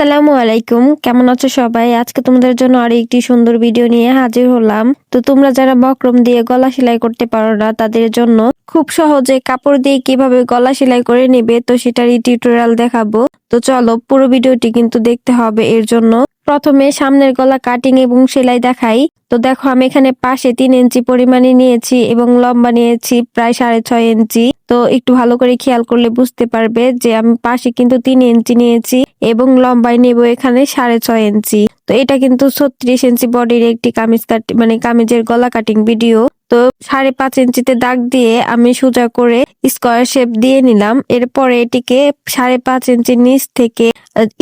আসসালামু আলাইকুম, কেমন আছো সবাই? আজকে তোমাদের জন্য আরো একটি সুন্দর ভিডিও নিয়ে হাজির হলাম। তো তোমরা যারা বক্রম দিয়ে গলা সেলাই করতে পারো না তাদের জন্য খুব সহজে কাপড় দিয়ে কিভাবে গলা সেলাই করে নেবে তো সেটারই টিউটোরিয়াল দেখাবো। তো চলো পুরো ভিডিওটি কিন্তু দেখতে হবে। এর জন্য প্রথমে সামনের গলা কাটিং এবং সেলাই দেখাই। তো দেখো আমি এখানে পাশে 3 ইঞ্চি পরিমাণে নিয়েছি এবং লম্বা নিয়েছি প্রায় 6.5 ইঞ্চি। তো একটু ভালো করে খেয়াল করলে বুঝতে পারবে যে আমি পাশে কিন্তু 3 ইঞ্চি নিয়েছি এবং লম্বায় নেব এখানে 6.5 ইঞ্চি। তো এটা কিন্তু 36 ইঞ্চি বডির একটি কামিজ কামিজের গলা কাটিং ভিডিও। তো 5.5 ইঞ্চিতে দাগ দিয়ে আমি সোজা করে স্কোয়ার শেপ দিয়ে নিলাম। এরপরে এটিকে 5.5 ইঞ্চির নিচ থেকে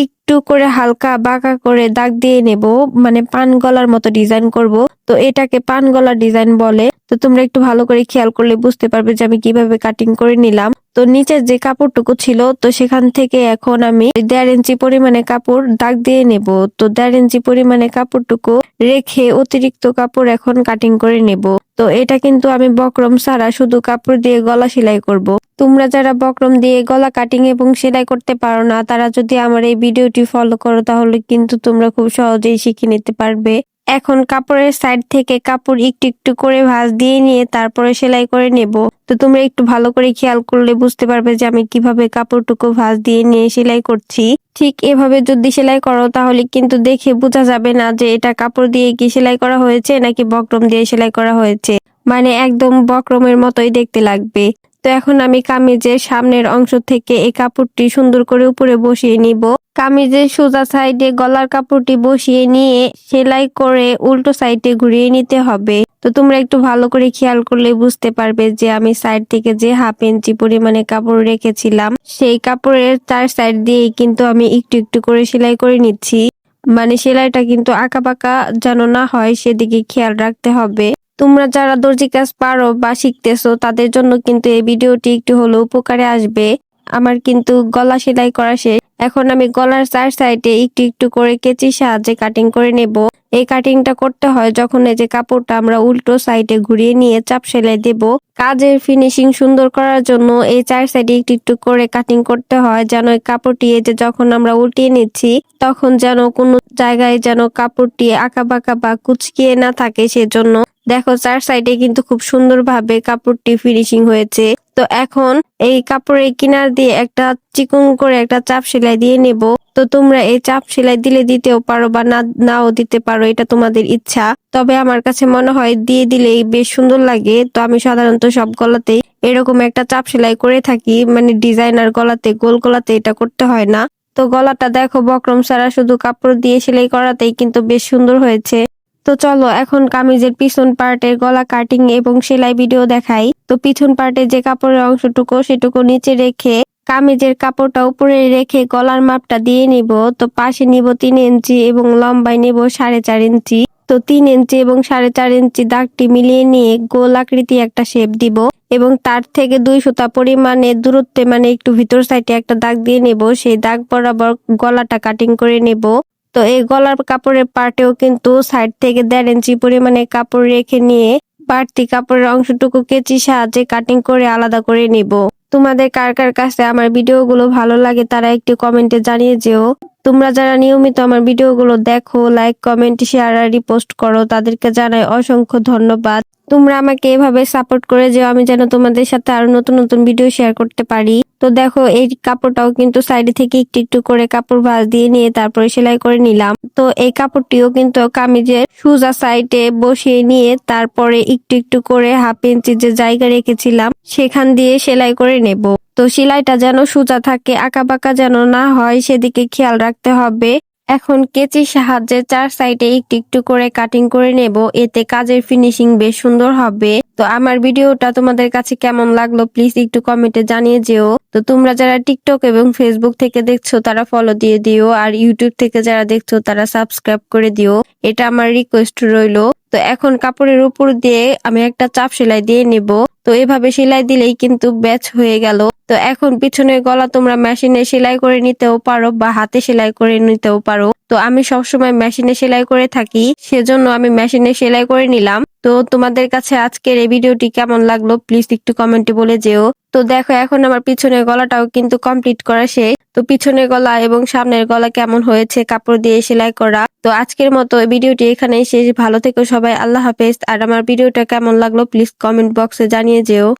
একটু করে হালকা বাঁকা করে দাগ দিয়ে নেব, মানে পান গলার মতো ডিজাইন করব। তো এটাকে পান গলা ডিজাইন বলে। তো তোমরা একটু ভালো করে খেয়াল করলে বুঝতে পারবে যে আমি কিভাবে কাটিং করে নিলাম। তো নিচের যে কাপড়টুকু ছিল তো সেখান থেকে এখন আমি 1.5 ইঞ্চি পরিমাণে কাপড় দাগ দিয়ে নেব। তো 1.5 ইঞ্চি পরিমাণে কাপড়টুকু রেখে অতিরিক্ত কাপড় এখন কাটিং করে নেব। তো এটা কিন্তু আমি বক্রম ছাড়া শুধু কাপড় দিয়ে গলা সেলাই করব। তোমরা যারা বক্রম দিয়ে গলা কাটিং এবং সেলাই করতে পারো না তারা যদি আমার এই ভিডিওটি ফলো করো তাহলে কিন্তু তোমরা খুব সহজেই শিখে নিতে পারবে। এখন কাপড়ের সাইড থেকে কাপড় একটু একটু করে ভাঁজ দিয়ে নিয়ে তারপরে সেলাই করে নেব। তো তোমরা একটু ভালো করে খেয়াল করলে বুঝতে পারবে যে আমি কিভাবে কাপড়টুকু ভাঁজ দিয়ে নিয়ে সেলাই করছি। ঠিক এভাবে যদি সেলাই করো তাহলে কিন্তু দেখে বোঝা যাবে না যে এটা কাপড় দিয়ে কি সেলাই করা হয়েছে নাকি বক্রম দিয়ে সেলাই করা হয়েছে, মানে একদম বক্রমের মতোই দেখতে লাগবে। তো এখন আমি কামিজের সামনের অংশ থেকে এই কাপড়টি সুন্দর করে উপরে বসিয়ে নিব। কামিজের সোজা সাইডে গলার কাপড়টি বসিয়ে নিয়ে সেলাই করে উল্টো সাইডে ঘুরিয়ে নিতে হবে। তো তোমরা একটু ভালো করে খেয়াল করলে বুঝতে পারবে যে আমি সাইড থেকে যে 1/2 ইঞ্চি পরিমাণে কাপড় রেখেছিলাম সেই কাপড়ের 4 সাইড দিয়ে কিন্তু আমি একটু একটু করে সেলাই করে নিচ্ছি। মানে সেলাইটা কিন্তু আঁকাবাঁকা যেন না হয় সেদিকে খেয়াল রাখতে হবে। তোমরা যারা দর্জি কাজ পারো বা শিখতেছো তাদের জন্য কিন্তু এই ভিডিওটি একটু হলেও উপকারে আসবে। আমার কিন্তু গলা সেলাই করা শেষ। এখন আমি গলার 4 সাইডে একটু একটু করে কেচির সাহায্যে কাটিং করে নেব। এই কাটিংটা করতে হয় যখন এই যে কাপড়টা আমরা উল্টো সাইডে ঘুরিয়ে নিয়ে চাপ সেলাই দেব। কাজের ফিনিশিং সুন্দর করার জন্য এই 4 সাইডে একটু একটু করে কাটিং করতে হয়, যেন এই কাপড়টি এই যে যখন আমরা উল্টিয়ে নিচ্ছি তখন যেন কোনো জায়গায় যেন কাপড়টি আঁকাবাঁকা বা কুচকিয়ে না থাকে। সেজন্য দেখো 4 সাইডে কিন্তু খুব সুন্দরভাবে কাপড়টি ফিনিশিং হয়েছে। তো এখন এই কাপড়ের কিনার দিয়ে একটা চিকন করে একটা চাপ সেলাই দিয়ে নেব। তো তোমরা এই চাপ সেলাই দিতেও পারো বা নাও দিতে পারো, এটা তোমাদের ইচ্ছা। তবে আমার কাছে মনে হয় দিয়ে দিলেই বেশ সুন্দর লাগে। তো আমি সাধারণত সব গলাতেই এরকম একটা চাপ সেলাই করে থাকি, মানে ডিজাইনার গলাতে, গোল গলাতে এটা করতে হয় না। তো গলাটা দেখো বক্রম ছাড়া শুধু কাপড় দিয়ে সেলাই করাতেই কিন্তু বেশ সুন্দর হয়েছে। তো চলো এখন কামিজের পিছন পার্টের গলা কাটিং এবং সেলাই ভিডিও দেখাই। তো পিছন পার্টের যে কাপড়ের অংশটুকু সেটুকু নিচে রেখে কামিজের কাপড়টা উপরে রেখে গলার মাপটা দিয়ে নিব। তো পাশে নিব 3 ইঞ্চি এবং লম্বায় নিব 4.5 ইঞ্চি। তো 3 ইঞ্চি এবং 4.5 ইঞ্চি দাগটি মিলিয়ে নিয়ে গোল আকৃতি একটা শেপ দিব এবং তার থেকে 2 সুতা পরিমাণে দূরত্বে, মানে একটু ভিতর সাইডে একটা দাগ দিয়ে নেব। সেই দাগ বরাবর গলাটা কাটিং করে নেব। তো এই গলার কাপড়ের পার্টেও কিন্তু সাইড থেকে 1.5 ইঞ্চি পরিমাণে কাপড় রেখে নিয়ে বাড়তি কাপড়ের অংশটুকু কেচির সাহায্যে কাটিং করে আলাদা করে নিব। তোমাদের কার কার কাছে আমার ভিডিওগুলো ভালো লাগে তারা একটু কমেন্টে জানিয়ে যেও। তোমরা যারা নিয়মিত আমার ভিডিওগুলো দেখো, লাইক, কমেন্ট, শেয়ার আর রিপোস্ট করো তাদেরকে জানাই অসংখ্য ধন্যবাদ। তোমরা আমাকে এভাবে সাপোর্ট করে যেও আমি যেন তোমাদের সাথে আরো নতুন নতুন ভিডিও শেয়ার করতে পারি। তো দেখো এই কাপড়টাও কিন্তু সাইডে থেকে একটু একটু করে কাপড় ভাঁজ দিয়ে নিয়ে তারপরে সেলাই করে নিলাম। তো এই কাপড়টিও কিন্তু কামিজের সোজা সাইডে বসিয়ে নিয়ে তারপরে একটু একটু করে 1/2 ইঞ্চি যে জায়গা রেখেছিলাম সেখান দিয়ে সেলাই করে নেব। তো সেলাইটা যেন সোজা থাকে, আঁকাবাঁকা যেন না হয় সেদিকে খেয়াল রাখতে হবে। এখন কেচির সাহায্যে 4 সাইডে একটু একটু করে কাটিং করে নেব, এতে কাজের ফিনিশিং বেশ সুন্দর হবে। তো আমার ভিডিওটা তোমাদের কাছে কেমন লাগলো প্লিজ একটু কমেন্টে জানিয়ে যেও। তো তোমরা যারা টিকটক এবং ফেসবুক থেকে দেখছো তারা ফলো দিয়ে দিও, আর ইউটিউব থেকে যারা দেখছো তারা সাবস্ক্রাইব করে দিও, এটা আমার রিকোয়েস্ট রইলো। তো এখন কাপড়ের উপর দিয়ে আমি একটা চাপ সেলাই দিয়ে নিব। তো এভাবে সেলাই দিলেই কিন্তু ব্যাচ হয়ে গেল। তো এখন পিছনের গলা তোমরা মেশিনে সেলাই করে নিতেও পারো বা হাতে সেলাই করে নিতেও পারো। তো তো আমি সবসময় মেশিনে সেলাই করে থাকি, সেজন্য আমি মেশিনে সেলাই করে নিলাম। তো তোমাদের কাছে আজকের এই ভিডিওটি কেমন লাগলো প্লিজ একটু কমেন্টে বলে যেও। তো দেখো এখন আমার পিছনের গলাটাও কিন্তু কমপ্লিট করা শেষ। তো পিছনের গলা এবং সামনের গলা কেমন হয়েছে কাপড় দিয়ে সেলাই করা। তো আজকের মতো ভিডিওটি এখানেই শেষ। ভালো থেকো সবাই, আল্লাহ হাফেজ। আর আমার ভিডিওটা কেমন লাগলো প্লিজ কমেন্ট বক্সে জানিয়ে যেও।